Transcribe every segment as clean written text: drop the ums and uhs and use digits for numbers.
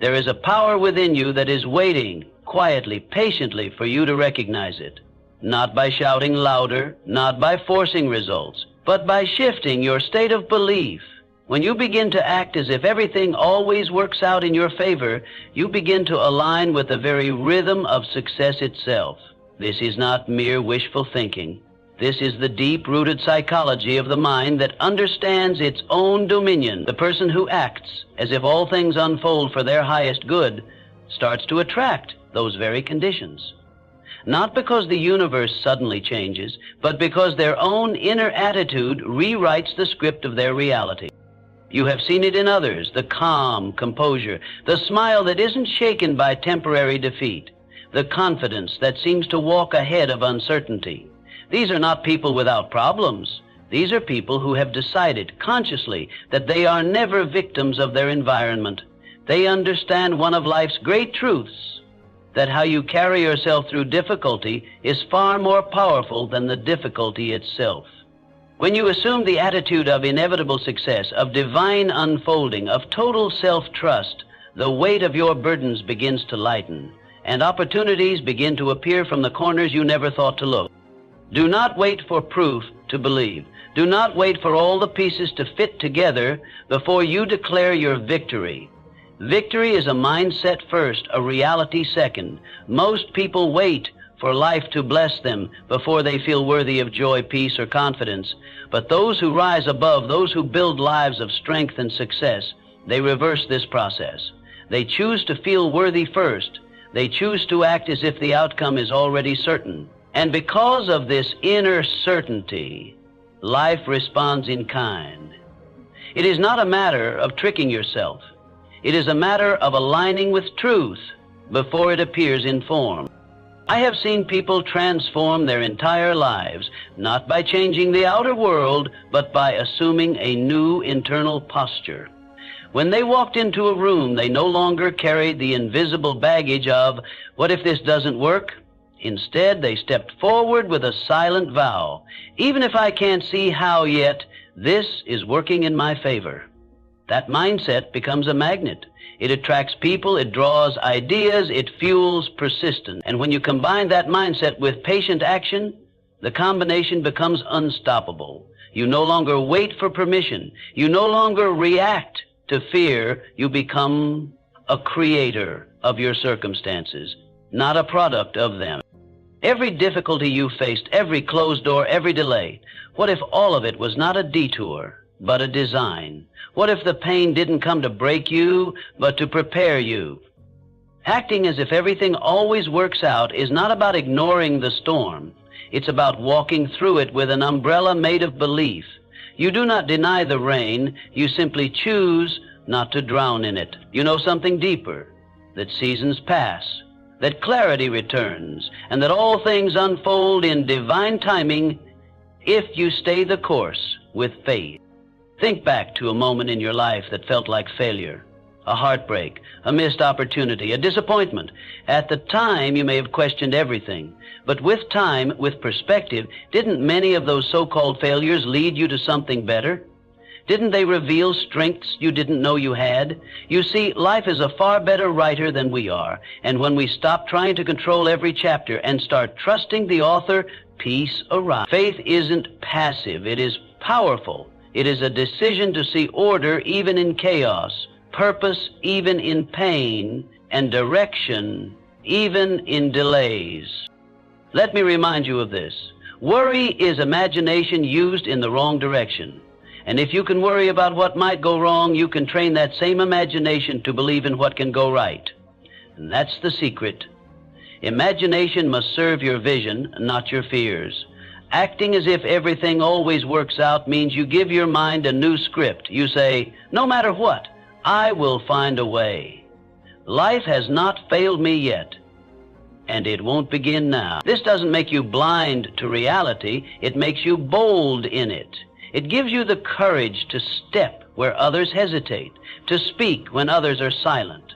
There is a power within you that is waiting quietly, patiently for you to recognize it. Not by shouting louder, not by forcing results, but by shifting your state of belief. When you begin to act as if everything always works out in your favor, you begin to align with the very rhythm of success itself. This is not mere wishful thinking. This is the deep-rooted psychology of the mind that understands its own dominion. The person who acts as if all things unfold for their highest good starts to attract those very conditions. Not because the universe suddenly changes, but because their own inner attitude rewrites the script of their reality. You have seen it in others, the calm composure, the smile that isn't shaken by temporary defeat, the confidence that seems to walk ahead of uncertainty. These are not people without problems. These are people who have decided consciously that they are never victims of their environment. They understand one of life's great truths, that how you carry yourself through difficulty is far more powerful than the difficulty itself. When you assume the attitude of inevitable success, of divine unfolding, of total self-trust, the weight of your burdens begins to lighten, and opportunities begin to appear from the corners you never thought to look. Do not wait for proof to believe. Do not wait for all the pieces to fit together before you declare your victory. Victory is a mindset first, a reality second. Most people wait for life to bless them before they feel worthy of joy, peace, or confidence. But those who rise above, those who build lives of strength and success, they reverse this process. They choose to feel worthy first. They choose to act as if the outcome is already certain. And because of this inner certainty, life responds in kind. It is not a matter of tricking yourself. It is a matter of aligning with truth before it appears in form. I have seen people transform their entire lives, not by changing the outer world, but by assuming a new internal posture. When they walked into a room, they no longer carried the invisible baggage of, what if this doesn't work? Instead, they stepped forward with a silent vow. Even if I can't see how yet, this is working in my favor. That mindset becomes a magnet. It attracts people, it draws ideas, it fuels persistence. And when you combine that mindset with patient action, the combination becomes unstoppable. You no longer wait for permission. You no longer react to fear. You become a creator of your circumstances, not a product of them. Every difficulty you faced, every closed door, every delay, what if all of it was not a detour, but a design? What if the pain didn't come to break you, but to prepare you? Acting as if everything always works out is not about ignoring the storm. It's about walking through it with an umbrella made of belief. You do not deny the rain. You simply choose not to drown in it. You know something deeper, that seasons pass, that clarity returns, and that all things unfold in divine timing if you stay the course with faith. Think back to a moment in your life that felt like failure, a heartbreak, a missed opportunity, a disappointment. At the time, you may have questioned everything. But with time, with perspective, didn't many of those so-called failures lead you to something better? Didn't they reveal strengths you didn't know you had? You see, life is a far better writer than we are. And when we stop trying to control every chapter and start trusting the author, peace arrives. Faith isn't passive. It is powerful. It is a decision to see order even in chaos, purpose even in pain, and direction even in delays. Let me remind you of this. Worry is imagination used in the wrong direction. And if you can worry about what might go wrong, you can train that same imagination to believe in what can go right. And that's the secret. Imagination must serve your vision, not your fears. Acting as if everything always works out means you give your mind a new script. You say, no matter what, I will find a way. Life has not failed me yet, and it won't begin now. This doesn't make you blind to reality. It makes you bold in it. It gives you the courage to step where others hesitate, to speak when others are silent,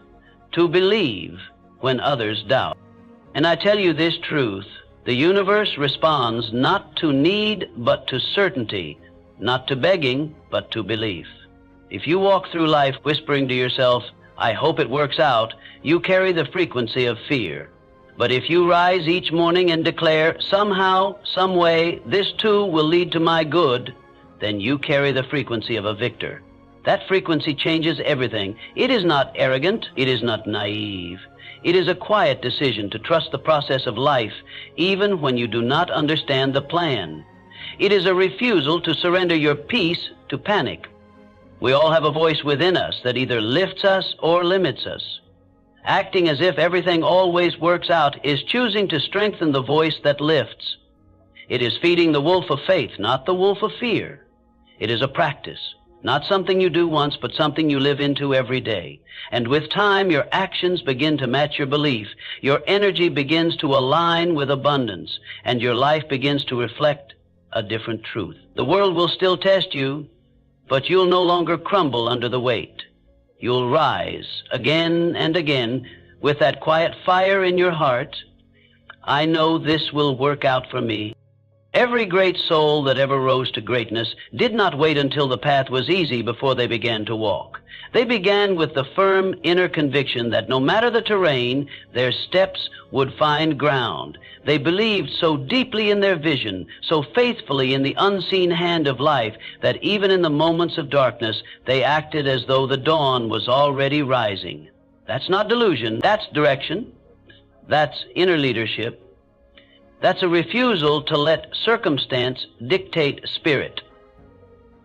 to believe when others doubt. And I tell you this truth, the universe responds not to need, but to certainty, not to begging, but to belief. If you walk through life whispering to yourself, "I hope it works out," you carry the frequency of fear. But if you rise each morning and declare, "Somehow, some way, this too will lead to my good," then you carry the frequency of a victor. That frequency changes everything. It is not arrogant. It is not naive. It is a quiet decision to trust the process of life, even when you do not understand the plan. It is a refusal to surrender your peace to panic. We all have a voice within us that either lifts us or limits us. Acting as if everything always works out is choosing to strengthen the voice that lifts. It is feeding the wolf of faith, not the wolf of fear. It is a practice, not something you do once, but something you live into every day. And with time, your actions begin to match your belief. Your energy begins to align with abundance, and your life begins to reflect a different truth. The world will still test you, but you'll no longer crumble under the weight. You'll rise again and again with that quiet fire in your heart. "I know this will work out for me." Every great soul that ever rose to greatness did not wait until the path was easy before they began to walk. They began with the firm inner conviction that no matter the terrain, their steps would find ground. They believed so deeply in their vision, so faithfully in the unseen hand of life, that even in the moments of darkness, they acted as though the dawn was already rising. That's not delusion. That's direction. That's inner leadership. That's a refusal to let circumstance dictate spirit.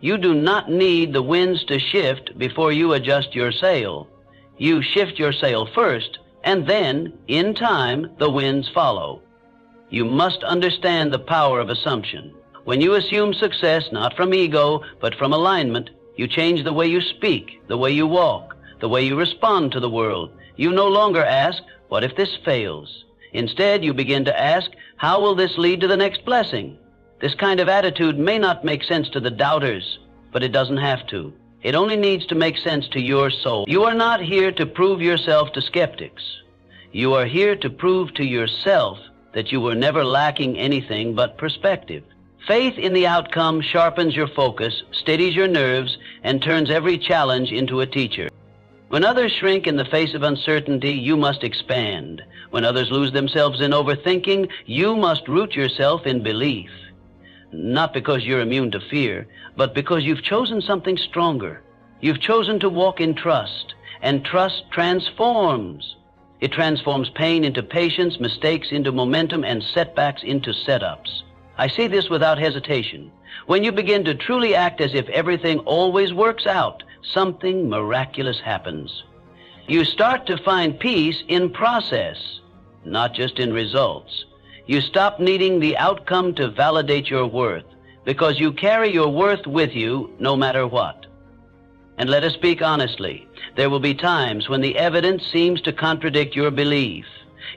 You do not need the winds to shift before you adjust your sail. You shift your sail first, and then, in time, the winds follow. You must understand the power of assumption. When you assume success, not from ego, but from alignment, you change the way you speak, the way you walk, the way you respond to the world. You no longer ask, "What if this fails?" Instead, you begin to ask, "How will this lead to the next blessing?" This kind of attitude may not make sense to the doubters, but it doesn't have to. It only needs to make sense to your soul. You are not here to prove yourself to skeptics. You are here to prove to yourself that you were never lacking anything but perspective. Faith in the outcome sharpens your focus, steadies your nerves, and turns every challenge into a teacher. When others shrink in the face of uncertainty, you must expand. When others lose themselves in overthinking, you must root yourself in belief. Not because you're immune to fear, but because you've chosen something stronger. You've chosen to walk in trust, and trust transforms. It transforms pain into patience, mistakes into momentum, and setbacks into setups. I say this without hesitation. When you begin to truly act as if everything always works out, something miraculous happens. You start to find peace in process, not just in results. You stop needing the outcome to validate your worth, because you carry your worth with you no matter what. And let us speak honestly. There will be times when the evidence seems to contradict your belief.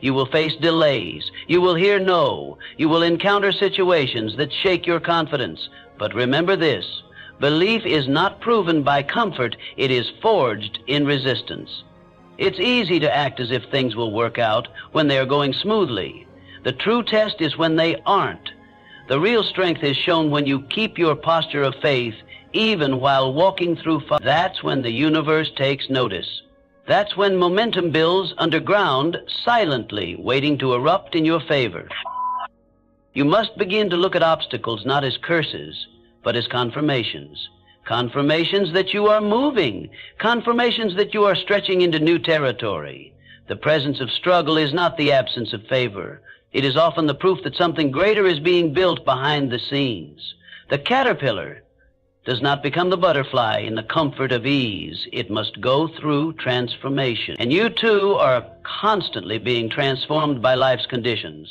You will face delays. You will hear no. You will encounter situations that shake your confidence. But remember this, belief is not proven by comfort. It is forged in resistance. It's easy to act as if things will work out when they are going smoothly. The true test is when they aren't. The real strength is shown when you keep your posture of faith even while walking through fire. That's when the universe takes notice. That's when momentum builds underground, silently, waiting to erupt in your favor. You must begin to look at obstacles not as curses, but as confirmations. Confirmations that you are moving. Confirmations that you are stretching into new territory. The presence of struggle is not the absence of favor. It is often the proof that something greater is being built behind the scenes. The caterpillar does not become the butterfly in the comfort of ease. It must go through transformation. And you too are constantly being transformed by life's conditions.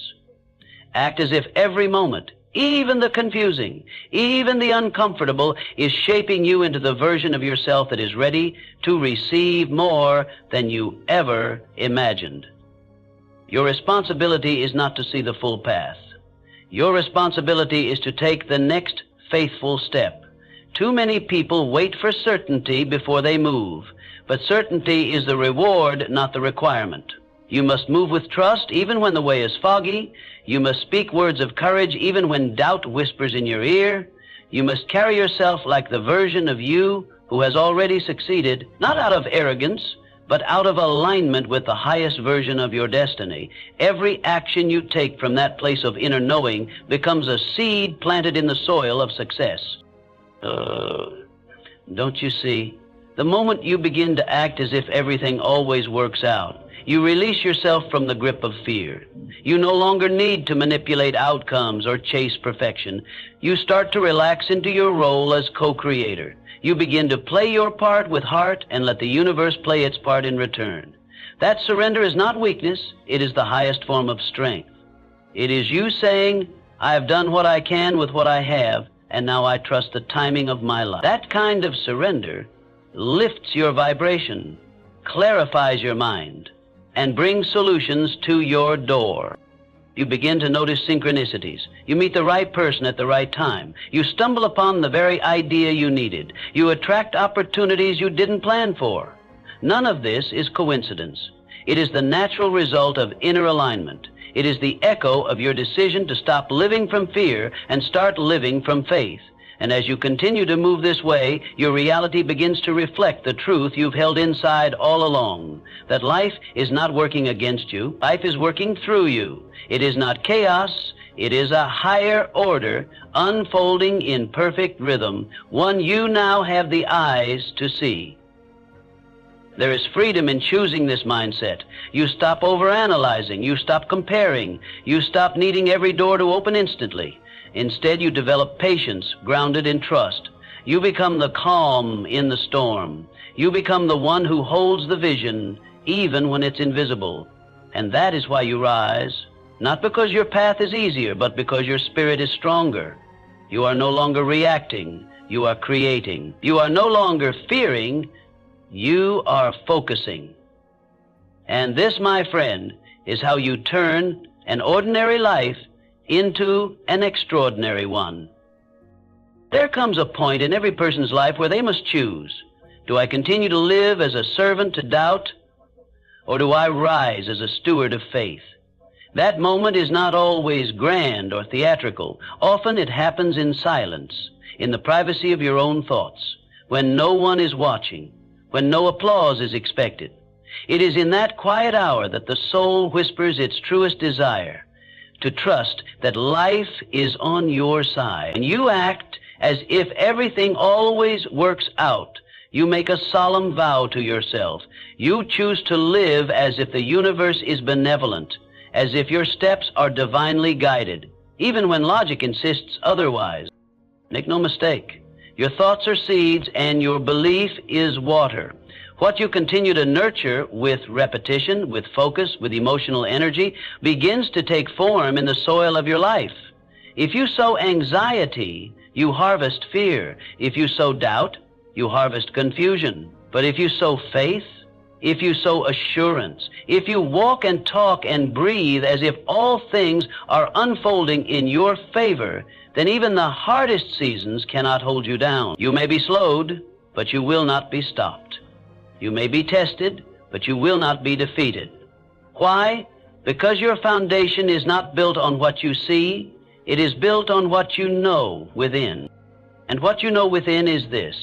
Act as if every moment, even the confusing, even the uncomfortable, is shaping you into the version of yourself that is ready to receive more than you ever imagined. Your responsibility is not to see the full path. Your responsibility is to take the next faithful step. Too many people wait for certainty before they move, but certainty is the reward, not the requirement. You must move with trust even when the way is foggy. You must speak words of courage even when doubt whispers in your ear. You must carry yourself like the version of you who has already succeeded, not out of arrogance, but out of alignment with the highest version of your destiny. Every action you take from that place of inner knowing becomes a seed planted in the soil of success. Don't you see? The moment you begin to act as if everything always works out, you release yourself from the grip of fear. You no longer need to manipulate outcomes or chase perfection. You start to relax into your role as co-creator. You begin to play your part with heart and let the universe play its part in return. That surrender is not weakness, it is the highest form of strength. It is you saying, I have done what I can with what I have, and now I trust the timing of my life. That kind of surrender lifts your vibration, clarifies your mind, and brings solutions to your door. You begin to notice synchronicities. You meet the right person at the right time. You stumble upon the very idea you needed. You attract opportunities you didn't plan for. None of this is coincidence. It is the natural result of inner alignment. It is the echo of your decision to stop living from fear and start living from faith. And as you continue to move this way, your reality begins to reflect the truth you've held inside all along, that life is not working against you, life is working through you. It is not chaos, it is a higher order unfolding in perfect rhythm, one you now have the eyes to see. There is freedom in choosing this mindset. You stop overanalyzing, you stop comparing, you stop needing every door to open instantly. Instead, you develop patience grounded in trust. You become the calm in the storm. You become the one who holds the vision even when it's invisible. And that is why you rise, not because your path is easier, but because your spirit is stronger. You are no longer reacting, you are creating. You are no longer fearing, you are focusing. And this, my friend, is how you turn an ordinary life into an extraordinary one. There comes a point in every person's life where they must choose. Do I continue to live as a servant to doubt, or do I rise as a steward of faith? That moment is not always grand or theatrical. Often it happens in silence, in the privacy of your own thoughts, when no one is watching, when no applause is expected. It is in that quiet hour that the soul whispers its truest desire, to trust that life is on your side. And you act as if everything always works out. You make a solemn vow to yourself. You choose to live as if the universe is benevolent, as if your steps are divinely guided, even when logic insists otherwise. Make no mistake, your thoughts are seeds and your belief is water. What you continue to nurture with repetition, with focus, with emotional energy, begins to take form in the soil of your life. If you sow anxiety, you harvest fear. If you sow doubt, you harvest confusion. But if you sow faith, if you sow assurance, if you walk and talk and breathe as if all things are unfolding in your favor, then even the hardest seasons cannot hold you down. You may be slowed, but you will not be stopped. You may be tested, but you will not be defeated. Why? Because your foundation is not built on what you see, it is built on what you know within. And what you know within is this: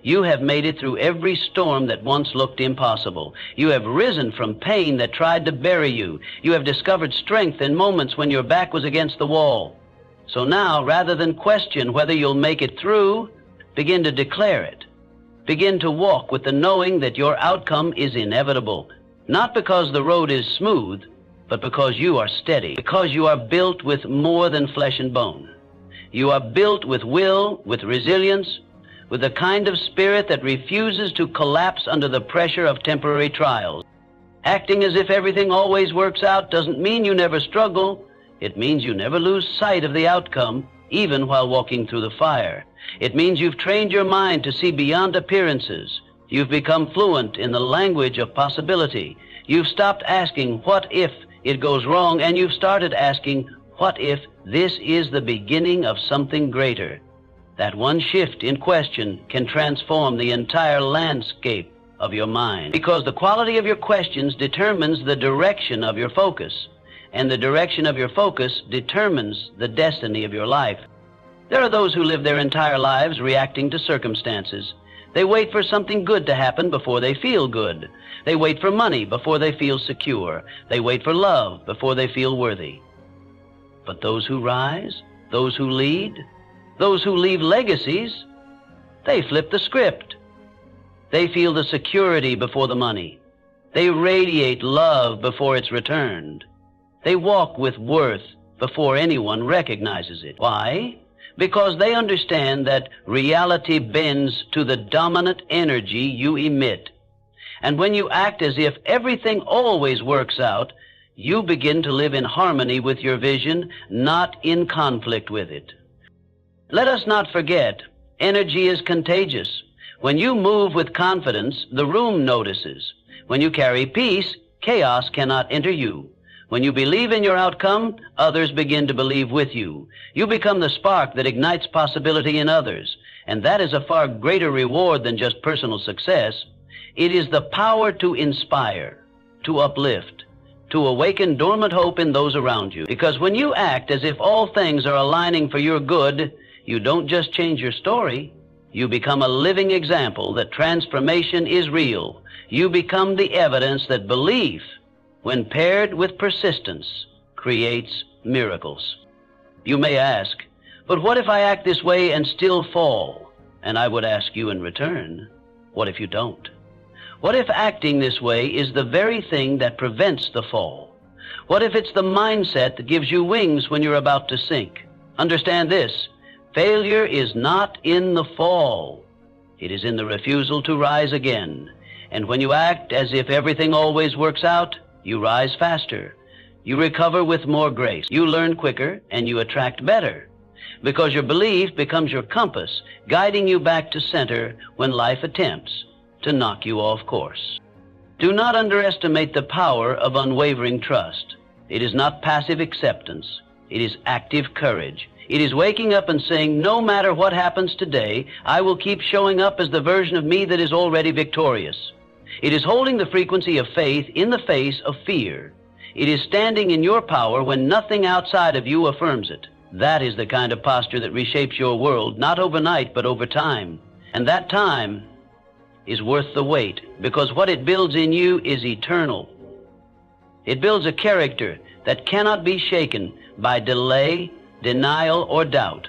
you have made it through every storm that once looked impossible. You have risen from pain that tried to bury you. You have discovered strength in moments when your back was against the wall. So now, rather than question whether you'll make it through, begin to declare it. Begin to walk with the knowing that your outcome is inevitable, not because the road is smooth, but because you are steady, because you are built with more than flesh and bone. You are built with will, with resilience, with the kind of spirit that refuses to collapse under the pressure of temporary trials. Acting as if everything always works out doesn't mean you never struggle. It means you never lose sight of the outcome, even while walking through the fire. It means you've trained your mind to see beyond appearances. You've become fluent in the language of possibility. You've stopped asking, what if it goes wrong, and you've started asking, what if this is the beginning of something greater? That one shift in question can transform the entire landscape of your mind, because the quality of your questions determines the direction of your focus, and the direction of your focus determines the destiny of your life. There are those who live their entire lives reacting to circumstances. They wait for something good to happen before they feel good. They wait for money before they feel secure. They wait for love before they feel worthy. But those who rise, those who lead, those who leave legacies, they flip the script. They feel the security before the money. They radiate love before it's returned. They walk with worth before anyone recognizes it. Why? Because they understand that reality bends to the dominant energy you emit. And when you act as if everything always works out, you begin to live in harmony with your vision, not in conflict with it. Let us not forget, energy is contagious. When you move with confidence, the room notices. When you carry peace, chaos cannot enter you. When you believe in your outcome, others begin to believe with you. You become the spark that ignites possibility in others, and that is a far greater reward than just personal success. It is the power to inspire, to uplift, to awaken dormant hope in those around you. Because when you act as if all things are aligning for your good, you don't just change your story. You become a living example that transformation is real. You become the evidence that belief, when paired with persistence, creates miracles. You may ask, but what if I act this way and still fall? And I would ask you in return, what if you don't? What if acting this way is the very thing that prevents the fall? What if it's the mindset that gives you wings when you're about to sink? Understand this, failure is not in the fall. It is in the refusal to rise again. And when you act as if everything always works out, you rise faster. You recover with more grace. You learn quicker and you attract better. Because your belief becomes your compass, guiding you back to center when life attempts to knock you off course. Do not underestimate the power of unwavering trust. It is not passive acceptance. It is active courage. It is waking up and saying, no matter what happens today, I will keep showing up as the version of me that is already victorious. It is holding the frequency of faith in the face of fear. It is standing in your power when nothing outside of you affirms it. That is the kind of posture that reshapes your world, not overnight, but over time. And that time is worth the wait, because what it builds in you is eternal. It builds a character that cannot be shaken by delay, denial, or doubt.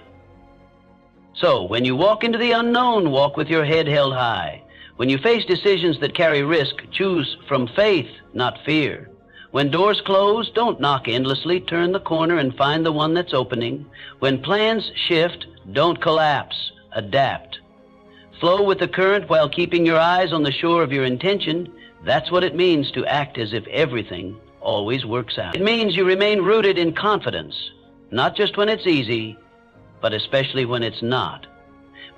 So, when you walk into the unknown, walk with your head held high. When you face decisions that carry risk, choose from faith, not fear. When doors close, don't knock endlessly. Turn the corner and find the one that's opening. When plans shift, don't collapse. Adapt. Flow with the current while keeping your eyes on the shore of your intention. That's what it means to act as if everything always works out. It means you remain rooted in confidence, not just when it's easy, but especially when it's not.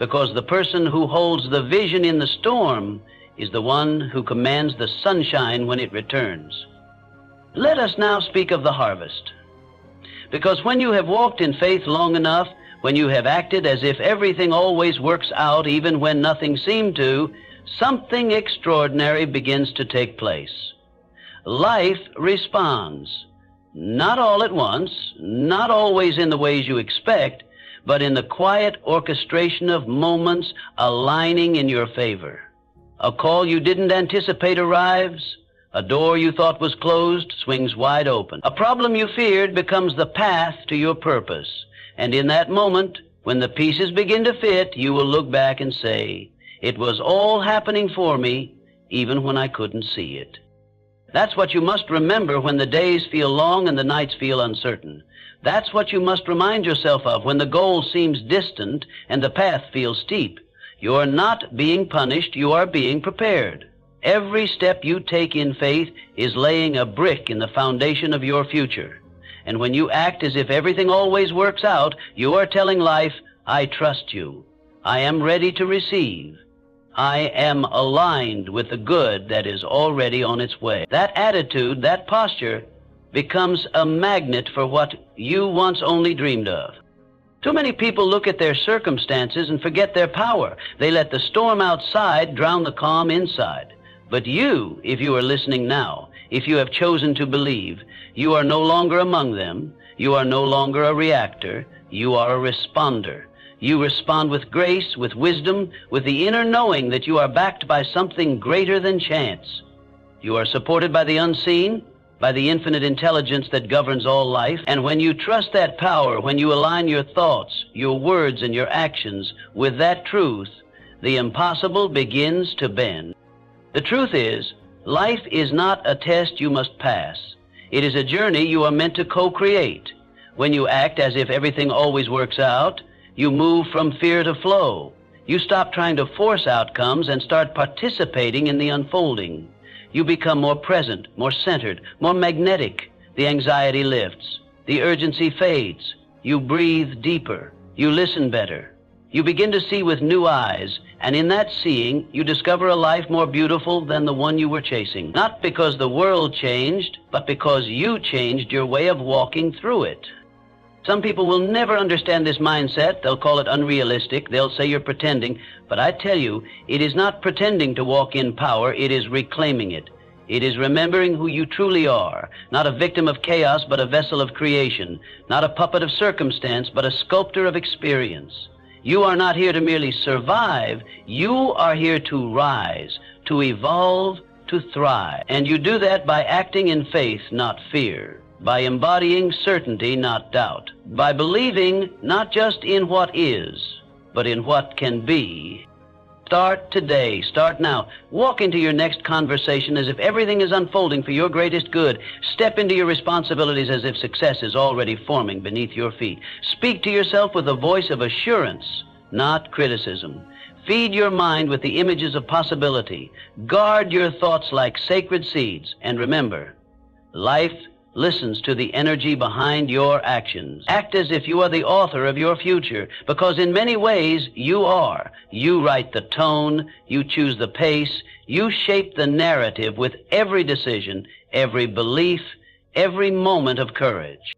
Because the person who holds the vision in the storm is the one who commands the sunshine when it returns. Let us now speak of the harvest. Because when you have walked in faith long enough, when you have acted as if everything always works out even when nothing seemed to, something extraordinary begins to take place. Life responds, not all at once, not always in the ways you expect, but in the quiet orchestration of moments aligning in your favor. A call you didn't anticipate arrives. A door you thought was closed swings wide open. A problem you feared becomes the path to your purpose. And in that moment, when the pieces begin to fit, you will look back and say, it was all happening for me, even when I couldn't see it. That's what you must remember when the days feel long and the nights feel uncertain. That's what you must remind yourself of when the goal seems distant and the path feels steep. You are not being punished, you are being prepared. Every step you take in faith is laying a brick in the foundation of your future. And when you act as if everything always works out, you are telling life, I trust you. I am ready to receive. I am aligned with the good that is already on its way. That attitude, that posture, becomes a magnet for what you once only dreamed of. Too many people look at their circumstances and forget their power. They let the storm outside drown the calm inside. But you, if you are listening now, if you have chosen to believe, you are no longer among them. You are no longer a reactor. You are a responder. You respond with grace, with wisdom, with the inner knowing that you are backed by something greater than chance. You are supported by the unseen, by the infinite intelligence that governs all life. And when you trust that power, when you align your thoughts, your words, and your actions with that truth, the impossible begins to bend. The truth is, life is not a test you must pass. It is a journey you are meant to co-create. When you act as if everything always works out, you move from fear to flow. You stop trying to force outcomes and start participating in the unfolding. You become more present, more centered, more magnetic. The anxiety lifts. The urgency fades. You breathe deeper. You listen better. You begin to see with new eyes, and in that seeing, you discover a life more beautiful than the one you were chasing. Not because the world changed, but because you changed your way of walking through it. Some people will never understand this mindset. They'll call it unrealistic. They'll say you're pretending. But I tell you, it is not pretending to walk in power. It is reclaiming it. It is remembering who you truly are, not a victim of chaos, but a vessel of creation, not a puppet of circumstance, but a sculptor of experience. You are not here to merely survive. You are here to rise, to evolve, to thrive. And you do that by acting in faith, not fear. By embodying certainty, not doubt. By believing not just in what is, but in what can be. Start today. Start now. Walk into your next conversation as if everything is unfolding for your greatest good. Step into your responsibilities as if success is already forming beneath your feet. Speak to yourself with a voice of assurance, not criticism. Feed your mind with the images of possibility. Guard your thoughts like sacred seeds. And remember, life listens to the energy behind your actions. Act as if you are the author of your future, because in many ways you are. You write the tone, you choose the pace, you shape the narrative with every decision, every belief, every moment of courage.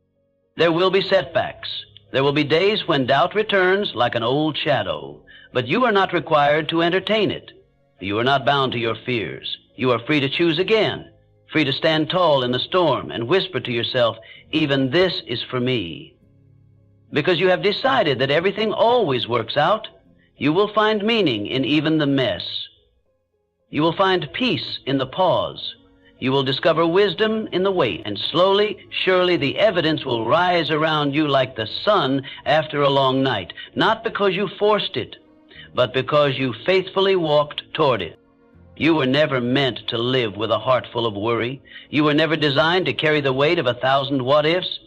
There will be setbacks. There will be days when doubt returns like an old shadow, but you are not required to entertain it. You are not bound to your fears. You are free to choose again. Free to stand tall in the storm and whisper to yourself, even this is for me. Because you have decided that everything always works out, you will find meaning in even the mess. You will find peace in the pause. You will discover wisdom in the wait, and slowly, surely the evidence will rise around you like the sun after a long night, not because you forced it, but because you faithfully walked toward it. You were never meant to live with a heart full of worry. You were never designed to carry the weight of 1,000 what-ifs.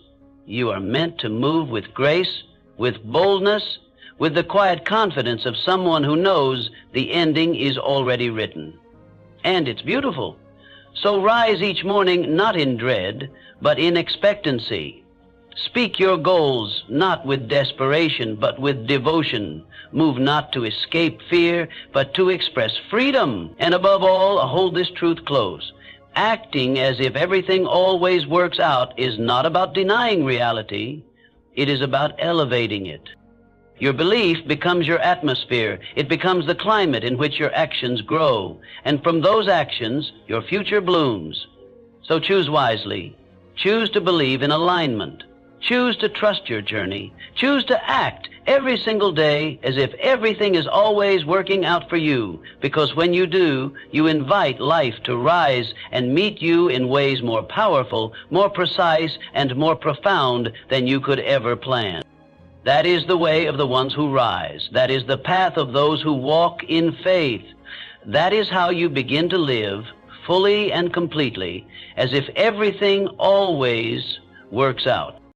You are meant to move with grace, with boldness, with the quiet confidence of someone who knows the ending is already written. And it's beautiful. So rise each morning not in dread, but in expectancy. Speak your goals not with desperation, but with devotion. Move not to escape fear, but to express freedom. And above all, hold this truth close. Acting as if everything always works out is not about denying reality. It is about elevating it. Your belief becomes your atmosphere. It becomes the climate in which your actions grow. And from those actions, your future blooms. So choose wisely. Choose to believe in alignment. Choose to trust your journey. Choose to act every single day as if everything is always working out for you. Because when you do, you invite life to rise and meet you in ways more powerful, more precise, and more profound than you could ever plan. That is the way of the ones who rise. That is the path of those who walk in faith. That is how you begin to live fully and completely, as if everything always works out.